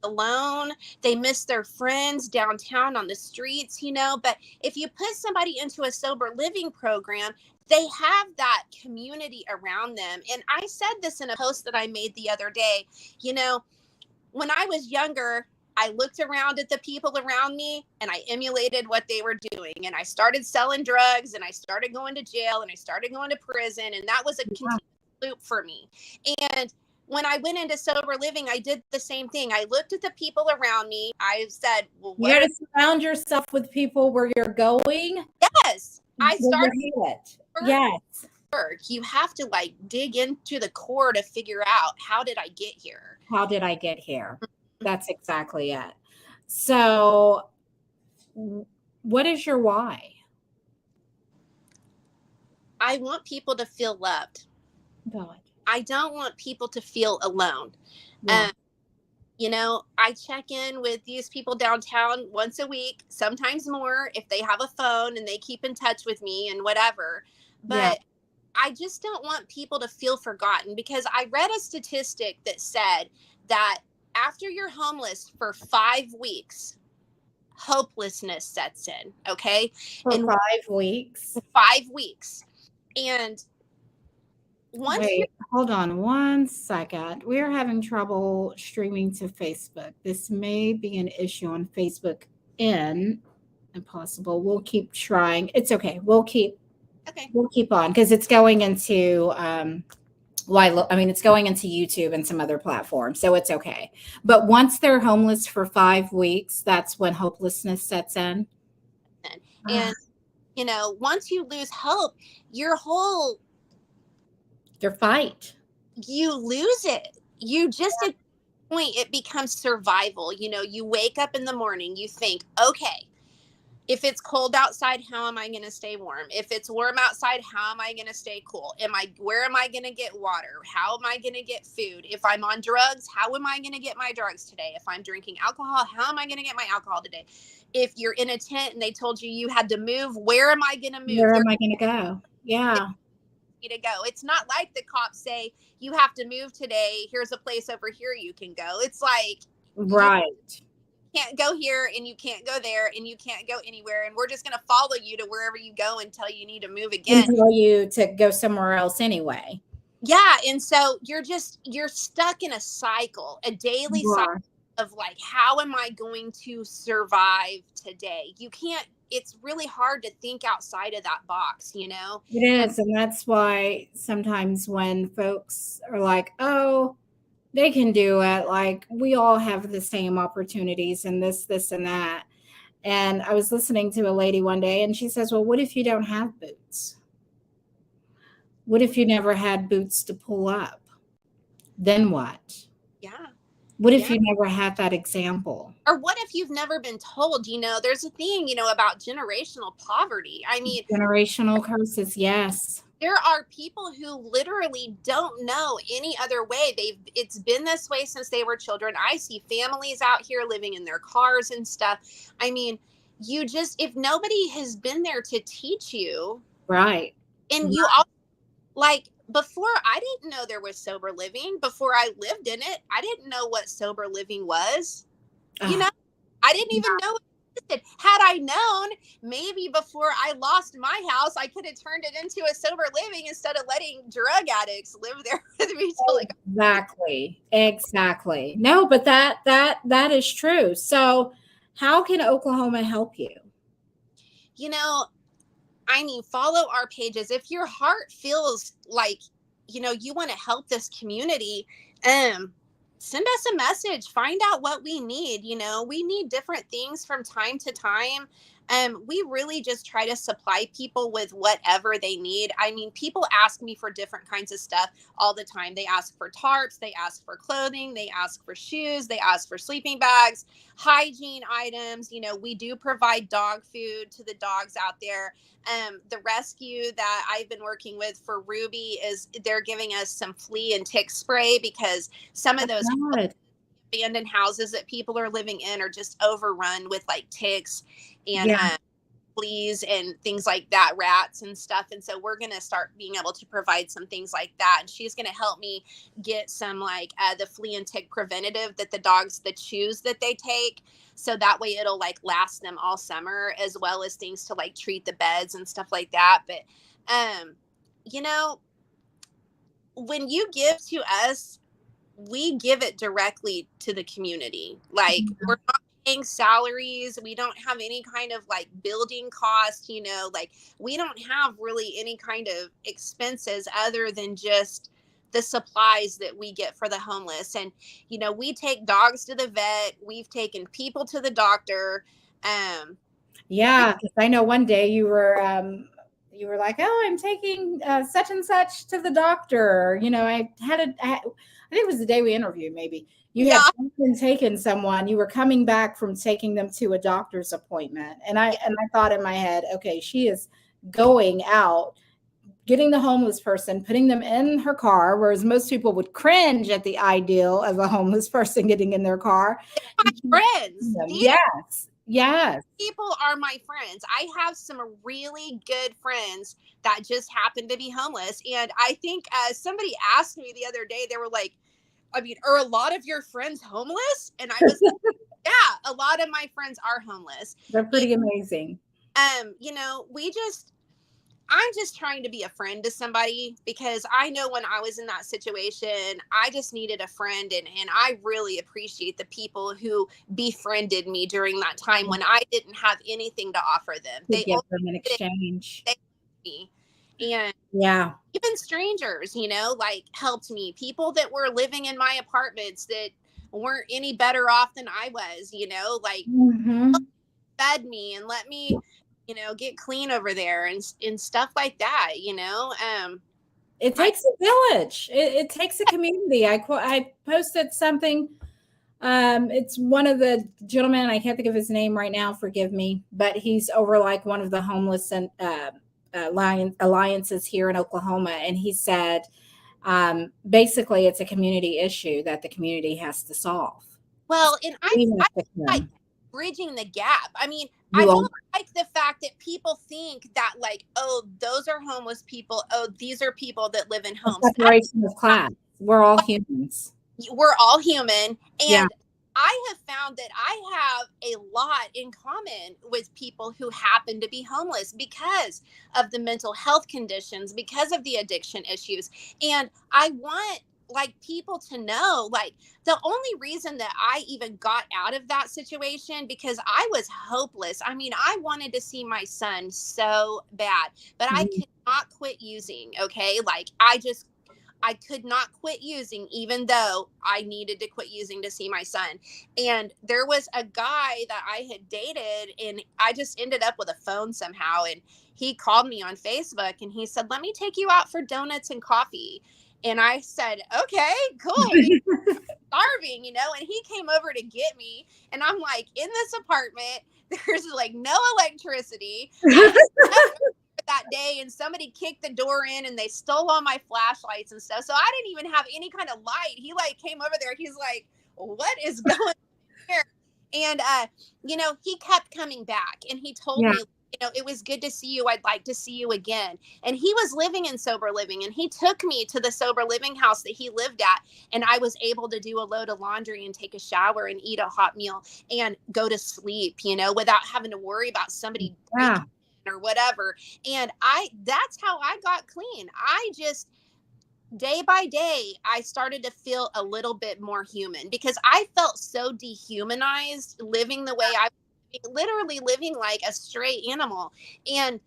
alone. They miss their friends downtown on the streets, But if you put somebody into a sober living program, they have that community around them. And I said this in a post that I made the other day. When I was younger, I looked around at the people around me and I emulated what they were doing. And I started selling drugs, and I started going to jail, and I started going to prison. And that was a continuous loop for me. And when I went into sober living, I did the same thing. I looked at the people around me. I said, well, you got to surround yourself with people where you're going. Yes. I started it. Yes. Work. You have to dig into the core to figure out, how did I get here? How did I get here? That's exactly it. So what is your why? I want people to feel loved. God. I don't want people to feel alone. Yeah. I check in with these people downtown once a week, sometimes more if they have a phone and they keep in touch with me and whatever. But I just don't want people to feel forgotten, because I read a statistic that said that after you're homeless for 5 weeks, hopelessness sets in. Okay. For In 5 weeks. 5 weeks. And once you're Wait, hold on one second. We are having trouble streaming to Facebook. This may be an issue on Facebook in Impossible. We'll keep trying. It's okay. okay. We'll keep on because it's going into it's going into YouTube and some other platforms, so it's okay. But once they're homeless for 5 weeks, that's when hopelessness sets in. And once you lose hope, your whole Their fight. you lose it. You just at the point it becomes survival. You wake up in the morning, you think, okay, if it's cold outside, how am I going to stay warm? If it's warm outside, how am I going to stay cool? Where am I going to get water? How am I going to get food? If I'm on drugs, how am I going to get my drugs today? If I'm drinking alcohol, how am I going to get my alcohol today? If you're in a tent and they told you had to move, where am I going to move? Where am I going to go? Yeah. To go. It's not like the cops say you have to move today. Here's a place over here you can go. It's like, right. You can't go here and you can't go there and you can't go anywhere. And we're just going to follow you to wherever you go until you need to move again. And tell you to go somewhere else anyway. Yeah. And so you're stuck in a cycle, a daily cycle of like, how am I going to survive today? You can't. It's really hard to think outside of that box, It is. And that's why sometimes when folks are like, oh, they can do it, like we all have the same opportunities and this, and that. And I was listening to a lady one day and she says, well, what if you don't have boots? What if you never had boots to pull up? Then what? Yeah. What if you never had that example? Or what if you've never been told, there's a thing, about generational poverty. I mean, generational curses. Yes. There are people who literally don't know any other way. It's been this way since they were children. I see families out here living in their cars and stuff. I mean, if nobody has been there to teach you. Right. And you all, like, before I didn't know there was sober living. Before I lived in it, I didn't know what sober living was. I didn't even know it existed. Had I known, maybe before I lost my house, I could have turned it into a sober living instead of letting drug addicts live there with me. Exactly. No, but that is true. So how can Oklahoma help you? Follow our pages. If your heart feels like, you want to help this community, send us a message, find out what we need. We need different things from time to time. We really just try to supply people with whatever they need. I mean, people ask me for different kinds of stuff all the time. They ask for tarps, they ask for clothing, they ask for shoes, they ask for sleeping bags, hygiene items. We do provide dog food to the dogs out there. The rescue that I've been working with for Ruby is they're giving us some flea and tick spray because some of those abandoned houses that people are living in are just overrun with like ticks and fleas and things like that, rats and stuff. And so we're going to start being able to provide some things like that. And she's going to help me get some like the flea and tick preventative that the chews that they take. So that way it'll like last them all summer, as well as things to like treat the beds and stuff like that. But, when you give to us, we give it directly to the community. Like we're not paying salaries. We don't have any kind of like building cost, like we don't have really any kind of expenses other than just the supplies that we get for the homeless. And, we take dogs to the vet. We've taken people to the doctor. Yeah. Cause I know one day you were like, oh, I'm taking such and such to the doctor. I think it was the day we interviewed, maybe. You had taken someone, you were coming back from taking them to a doctor's appointment. And I thought in my head, okay, she is going out, getting the homeless person, putting them in her car, whereas most people would cringe at the ideal of a homeless person getting in their car. My friends. Yes. People are my friends. I have some really good friends that just happen to be homeless. And I think somebody asked me the other day, they were like, I mean, are a lot of your friends homeless? And I was like, yeah, a lot of my friends are homeless. They're pretty amazing. You know, I'm just trying to be a friend to somebody, because I know when I was in that situation, I just needed a friend. And I really appreciate the people who befriended me during that time when I didn't have anything to offer them. To They give only them an did exchange. me. And Yeah. even strangers, you know, like helped me. People that were living in my apartments that weren't any better off than I was, you know, like Mm-hmm. fed me and let me, you know, get clean over there and stuff like that, you know. It I takes a village. It takes a community. I posted something. It's one of the gentlemen. I can't think of his name right now. Forgive me, but he's over like one of the homeless and alliances here in Oklahoma, and he said basically it's a community issue that the community has to solve. well, and We I have to like come. bridging the gap. I mean, I You all don't like the fact that people think that, like, oh, those are homeless people. Oh, these are people that live in a homes. That's separation of class. We're all humans. we're all human. Yeah. And I have found that I have a lot in common with people who happen to be homeless because of the mental health conditions, because of the addiction issues. And I want like people to know, like, the only reason that I even got out of that situation, because I was hopeless. I mean, I wanted to see my son so bad, but I Mhm. could not quit using. Okay, like I could not quit using, even though I needed to quit using to see my son. And there was a guy that I had dated, and I just ended up with a phone somehow. And he called me on Facebook and he said, "Let me take you out for donuts and coffee." And I said, "Okay, cool." Because starving, you know, and he came over to get me. And I'm like, in this apartment, there's like no electricity. I slept that day and somebody kicked the door in and they stole all my flashlights and stuff. So I didn't even have any kind of light. He like came over there. He's like, "What is going on here?" And you know, he kept coming back and he told Yeah. me, you know, "It was good to see you. I'd like to see you again." And he was living in sober living, and he took me to the sober living house that he lived at, and I was able to do a load of laundry and take a shower and eat a hot meal and go to sleep, you know, without having to worry about somebody Yeah. breaking or whatever. And that's how I got clean. I just, day by day, I started to feel a little bit more human, because I felt so dehumanized living the way I literally living like a stray animal. And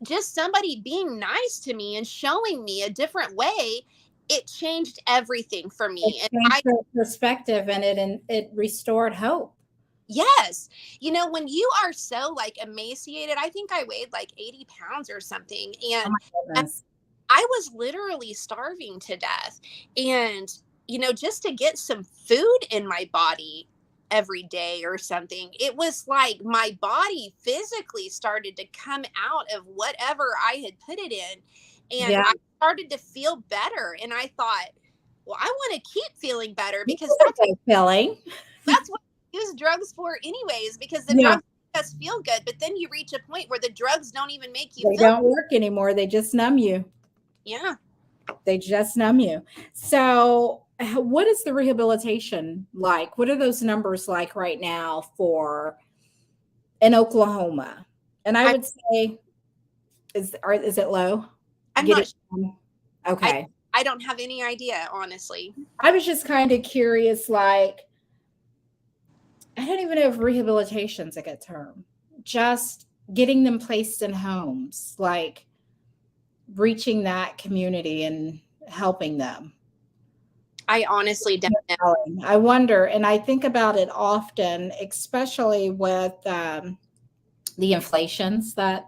just somebody being nice to me and showing me a different way, it changed everything for It me. And changed the perspective and it restored hope. yes, you know, when you are so like emaciated, I think I weighed like 80 pounds or something. Oh And my goodness. I was literally starving to death. And, you know, just to get some food in my body every day or something, it was like my body physically started to come out of whatever I had put it in. And Yeah. I started to feel better. And I thought, well, I want to keep feeling better, This because is a good feeling. that's what I use drugs for anyways, because the Yeah. drugs make us feel good. But then you reach a point where the drugs don't even make you They feel. don't work anymore. They just numb you. Yeah. They just numb you. So, what is the rehabilitation like? What are those numbers like right now for in Oklahoma? And I I, would say, is it low? I'm Get not it? sure. I Okay. I don't have any idea, honestly. I was just kind of curious, like, I don't even know if rehabilitation's a good term. Just getting them placed in homes, like reaching that community and helping them. I honestly don't know. I wonder, and I think about it often, especially with the inflations that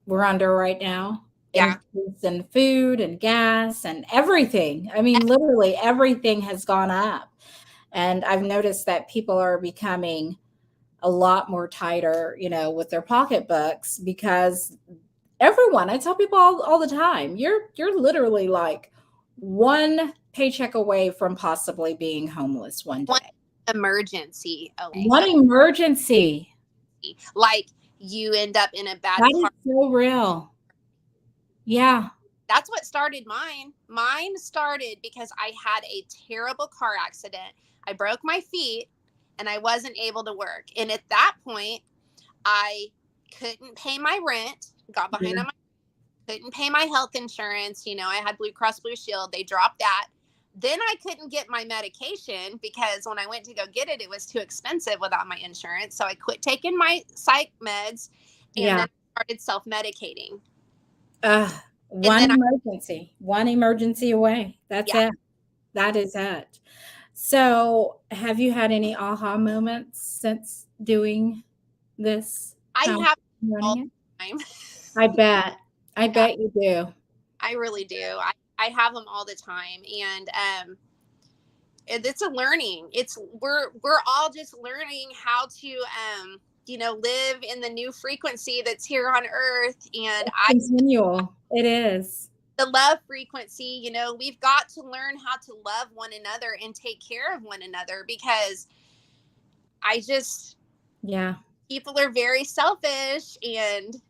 we're under right now, Yeah. increase in food and gas and everything. I mean, literally everything has gone up. And I've noticed that people are becoming a lot more tighter, you know, with their pocketbooks because everyone, I tell people all the time, you're literally like one paycheck away from possibly being homeless one One day. emergency away. One emergency. Like you end up in a bad That car. is so real. Yeah. That's what started mine. Mine started because I had a terrible car accident. I broke my feet and I wasn't able to work. And at that point, I couldn't pay my rent, got behind Yeah. on my, couldn't pay my health insurance. You know, I had Blue Cross Blue Shield. They dropped that. Then I couldn't get my medication because when I went to go get it, it was too expensive without my insurance. So I quit taking my psych meds and Yeah. then I started self-medicating. Uh, And then one emergency away. That's yeah, it. That is it. So, have you had any aha moments since doing this? I How have all running it? the time. I bet. I Yeah, bet you do. I really do. I have them all the time. And it's a learning. It's we're all just learning how to live in the new frequency that's here on earth. And I Continual. It is. the love frequency, we've got to learn how to love one another and take care of one another, because I just Yeah. people are very selfish and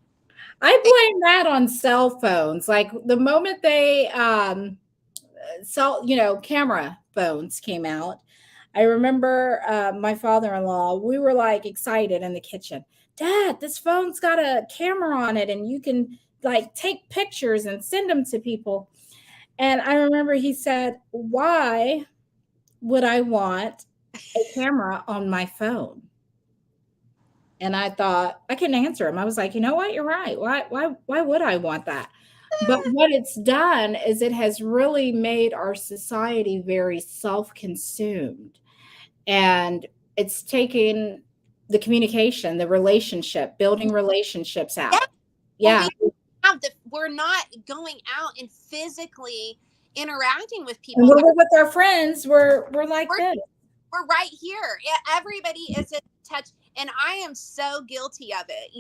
I they, blame that on cell phones. Like the moment they camera phones came out, I remember my father-in-law, we were like excited in the kitchen. Dad, this phone's got a camera on it and you can like take pictures and send them to people. And I remember he said, "Why would I want a camera on my phone?" And I thought I couldn't answer him. I was like, you know what? You're right. Why would I want that? But what it's done is it has really made our society very self-consumed. And it's taken the communication, the relationship, building relationships yeah, out. well, Yeah. we're not going out and physically interacting with And people. when we're with our friends, we're like we're, this. we're right here. Yeah, everybody is in touch, and I am so guilty of it.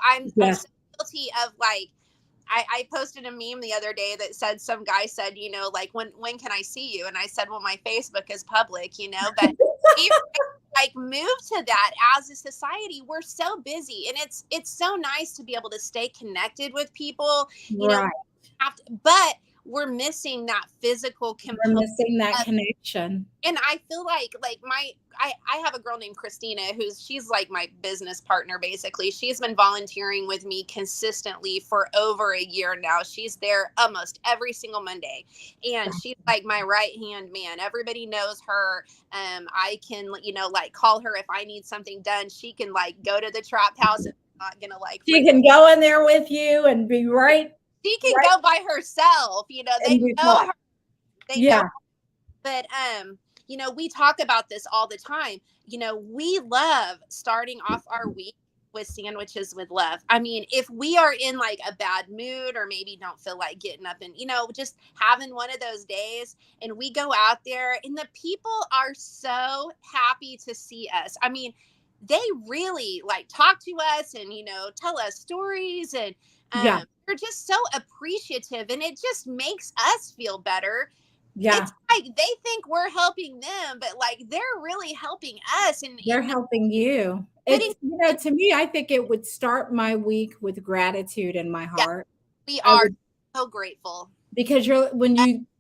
I'm Yeah. so guilty of, like, I posted a meme the other day that said, some guy said, like, when can I see you? And I said, well, my Facebook is public, but we've like moved to that as a society. We're so busy, and it's so nice to be able to stay connected with people, Right. but we're missing that physical We're component. missing that connection. And I feel like I have a girl named Christina she's like my business partner. Basically, she's been volunteering with me consistently for over a year now. She's there almost every single Monday, and she's like my right hand man. Everybody knows her. I can like call her if I need something done. She can like go to the trap house and I'm not gonna like She can go in there with you and be right, she can right go by herself. They and be know taught. her. They know. Yeah. But we talk about this all the time. We love starting off our week with sandwiches with love. I mean, if we are in like a bad mood or maybe don't feel like getting up and just having one of those days, and we go out there and the people are so happy to see us. I mean, they really like talk to us and tell us stories, and Yeah. they're just so appreciative, and it just makes us feel better. Yeah. It's like they think we're helping them, but like they're really helping us, and They're helping you. putting, It's, to me, I think it would start my week with gratitude in my yeah, heart. we I are would, so grateful. because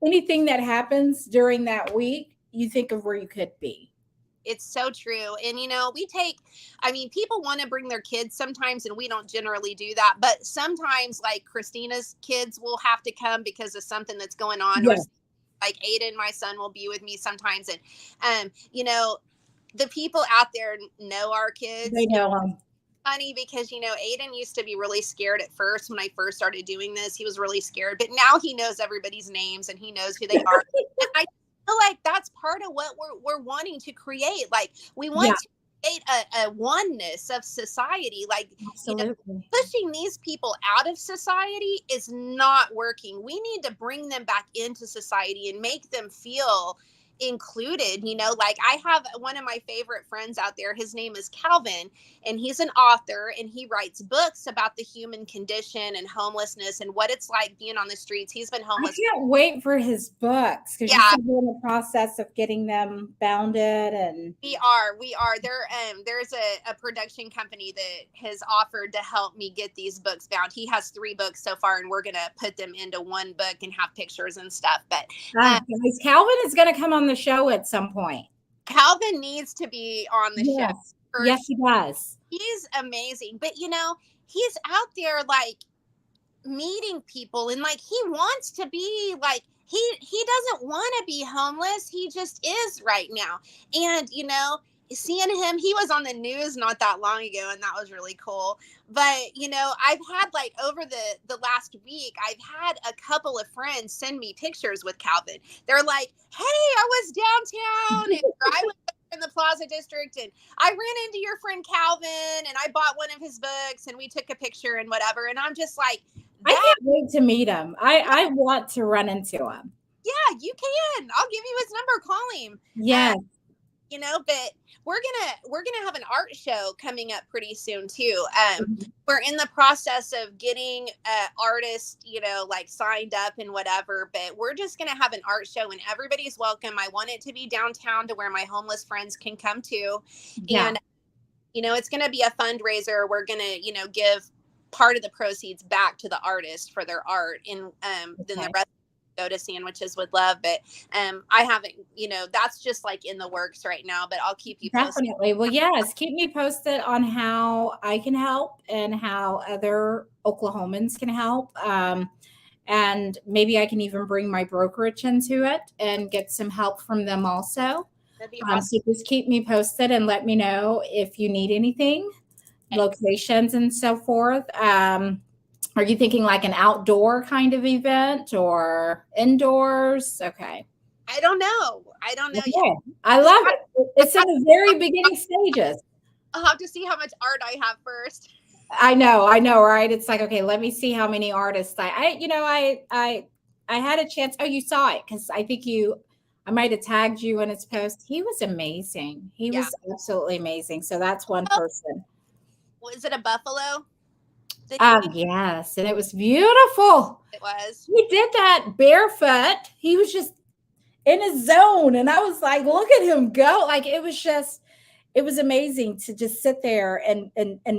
anything that happens during that week, you think of where you could be. It's so true. And people want to bring their kids sometimes, and we don't generally do that, but sometimes like Christina's kids will have to come because of something that's going on, or Yeah. like Aiden, my son, will be with me sometimes. And the people out there know our kids. They know them. Funny because Aiden used to be really scared at first. When I first started doing this, he was really scared, but now he knows everybody's names and he knows who they are. And I feel like that's part of what we're wanting to create. Like, we want to create a oneness of society. Like, Absolutely. pushing these people out of society is not working. We need to bring them back into society and make them feel included, like I have one of my favorite friends out there. His name is Calvin, and he's an author, and he writes books about the human condition and homelessness and what it's like being on the streets. He's been I homeless. can't wait for his books because you Yeah, said we're in the process of getting them bounded and we are there. There's a production company that has offered to help me get these books bound. He has 3 books so far, and we're gonna put them into one book and have pictures and stuff. But guys, Calvin is going to come on the show at some point. Calvin needs to be on the show. Yes, he does. He's amazing. But he's out there like meeting people, and like he wants to be like he doesn't want to be homeless. He just is right now. And seeing him, he was on the news not that long ago, and that was really cool. But I've had like over the last week, I've had a couple of friends send me pictures with Calvin. They're like, hey, I was downtown, and I was in the Plaza District, and I ran into your friend Calvin, and I bought one of his books, and we took a picture and whatever. And I'm just like, I can't wait to meet him. I want to run into him. Yeah, you can. I'll give you his number. Call him. Yes. But we're gonna have an art show coming up pretty soon too. We're in the process of getting artists, like signed up and whatever. But we're just gonna have an art show, and everybody's welcome. I want it to be downtown to where my homeless friends can come to, and it's gonna be a fundraiser. We're gonna, give part of the proceeds back to the artist for their art, and then the rest go to Sandwiches with Love. But I haven't, that's just like in the works right now, but I'll keep you posted. Definitely. Well, yes, keep me posted on how I can help and how other Oklahomans can help. And maybe I can even bring my brokerage into it and get some help from them also. That'd be awesome. So just keep me posted and let me know if you need anything, locations and so forth. Are you thinking like an outdoor kind of event or indoors? Okay. I don't know. Okay. Yet. I love it. It's in the very beginning stages. I'll have to see how much art I have first. I know, right? It's like, okay, let me see how many artists I had a chance. Oh, you saw it because I think I might have tagged you in its post. He was amazing. He was absolutely amazing. So that's one person. Was it a buffalo? Yes, and it was beautiful. It was. He did that barefoot. He was just in his zone, and I was like, look at him go. Like it was amazing to just sit there and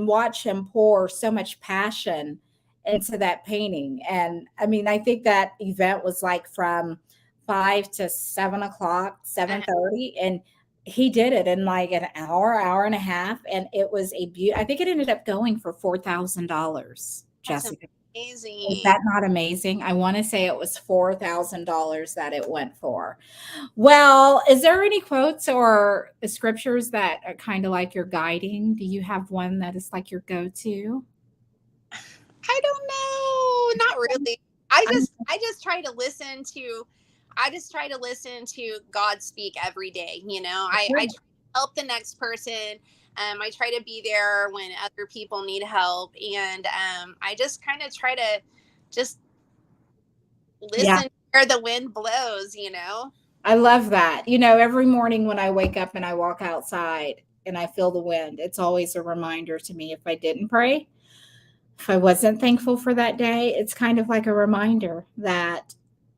watch him pour so much passion into that painting. And I mean, I think that event was like from 5 to 7 o'clock, 7:30, and he did it in like an hour and a half, and it was I think it ended up going for $4,000. Jessica, amazing. Is that not amazing? I want to say it was $4,000 that it went for. Well, is there any quotes or scriptures that are kind of like your guiding? Do you have one that is like your go-to? I don't know. Not really. I just try to listen to. I just try to listen to God speak every day. I try to help the next person. I try to be there when other people need help. And I just kind of try to just listen where the wind blows, I love that. Every morning when I wake up and I walk outside and I feel the wind, it's always a reminder to me if I didn't pray, if I wasn't thankful for that day, it's kind of like a reminder that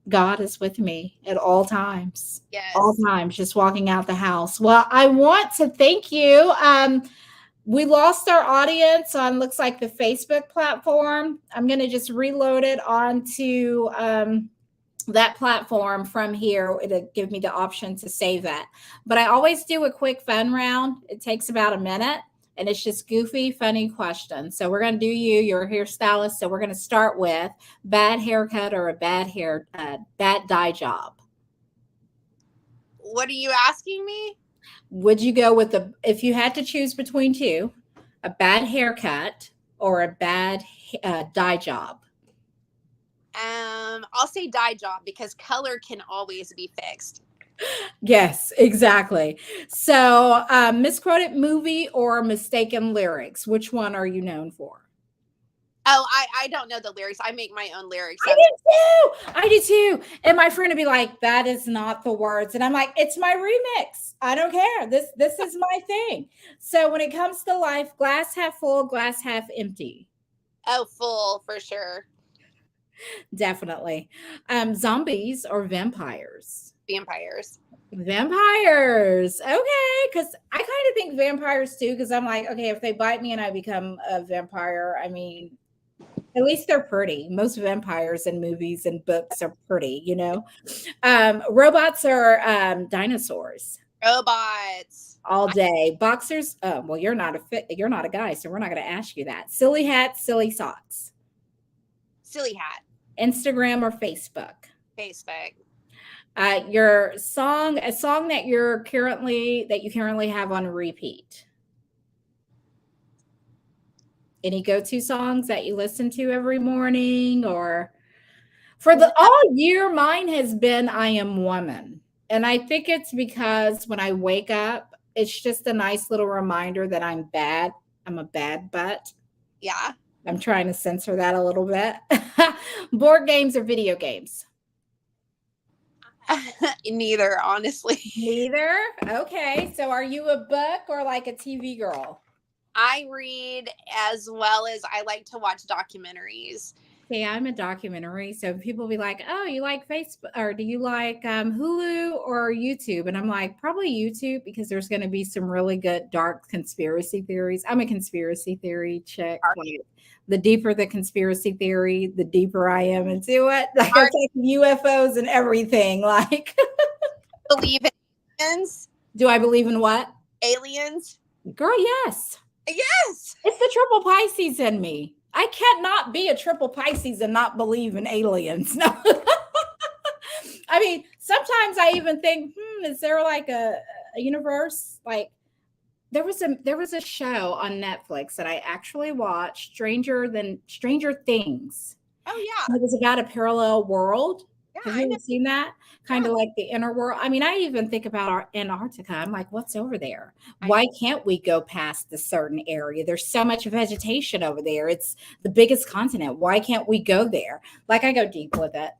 God is with me at all times. Yes. All times, just walking out the house. Well, I want to thank you. We lost our audience on looks like the Facebook platform. I'm going to just reload it onto that platform from here. It'll give me the option to save that. But I always do a quick fun round. It takes about a minute. And it's just goofy, funny questions. So we're going to do you're a hairstylist. So we're going to start with bad haircut or a bad dye job. What are you asking me? Would you go with if you had to choose between two, a bad haircut or a bad dye job? I'll say dye job because color can always be fixed. Yes, exactly. So misquoted movie or mistaken lyrics, which one are you known for? Oh, I don't know the lyrics. I make my own lyrics. I do too. I do too. And my friend would be like, "That is not the words," and I'm like, "It's my remix. I don't care. This is my thing." So when it comes to life, glass half full, glass half empty. Oh, full for sure. Definitely. Zombies or vampires? Vampires. Vampires. Okay, because I kind of think vampires too. Because I'm like, okay, if they bite me and I become a vampire, I mean, at least they're pretty. Most vampires in movies and books are pretty, you know. Robots or dinosaurs? Robots. All day. Boxers. Oh, well, you're not a guy, so we're not going to ask you that. Silly hats, silly socks. Silly hat. Instagram or Facebook? Facebook. Your song, a song that you currently have on repeat. Any go-to songs that you listen to every morning, or for the all year? Mine has been "I Am Woman," and I think it's because when I wake up, it's just a nice little reminder that I'm bad. I'm a bad butt. Yeah. I'm trying to censor that a little bit. Board games or video games? Neither, honestly. Neither. Okay. So are you a book or like a TV girl? I read as well as I like to watch documentaries. See, I'm a documentary. So people be like, "Oh, you like Facebook, or do you like Hulu or YouTube?" And I'm like, probably YouTube, because there's going to be some really good dark conspiracy theories. I'm a conspiracy theory chick. Like, the deeper the conspiracy theory, the deeper I am into it. Like, I'm taking UFOs and everything. Like, Believe in aliens? Do I believe in what? Aliens? Girl, yes. Yes. It's the triple Pisces in me. I cannot be a triple Pisces and not believe in aliens. No. I mean, sometimes I even think, is there like a universe? Like, there was a show on Netflix that I actually watched, Stranger Things. Oh yeah. It was about a parallel world. Yeah, Have you ever seen that? Kind of Yeah. like the inner world. I mean, I even think about our Antarctica. I'm like, what's over there? Why can't we go past a certain area? There's so much vegetation over there. It's the biggest continent. Why can't we go there? Like, I go deep with it.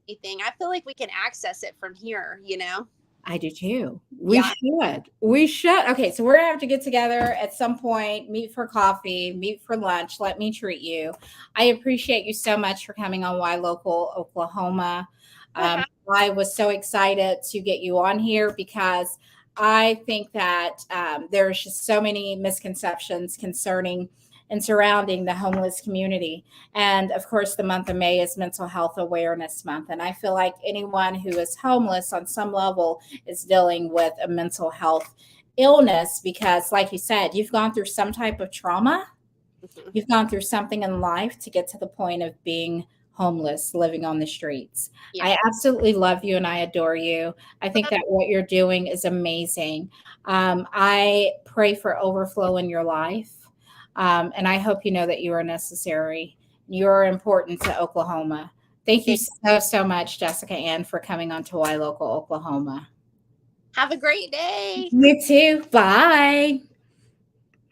Anything. I feel like we can access it from here, you know? I do too. We should. We should. Okay, so we're gonna have to get together at some point, meet for coffee, meet for lunch. Let me treat you. I appreciate you so much for coming on YLocal Oklahoma. I was so excited to get you on here because I think that there's just so many misconceptions concerning and surrounding the homeless community. And of course, the month of May is Mental Health Awareness Month. And I feel like anyone who is homeless on some level is dealing with a mental health illness because, like you said, you've gone through some type of trauma. You've gone through something in life to get to the point of being homeless, living on the streets. I absolutely love you and I adore you. I think that what you're doing is amazing. I pray for overflow in your life. And I hope you know that you are necessary. You're important to Oklahoma. Thank you so much, Jessica Ann, for coming on to YLocal Oklahoma. Have a great day. You too. Bye.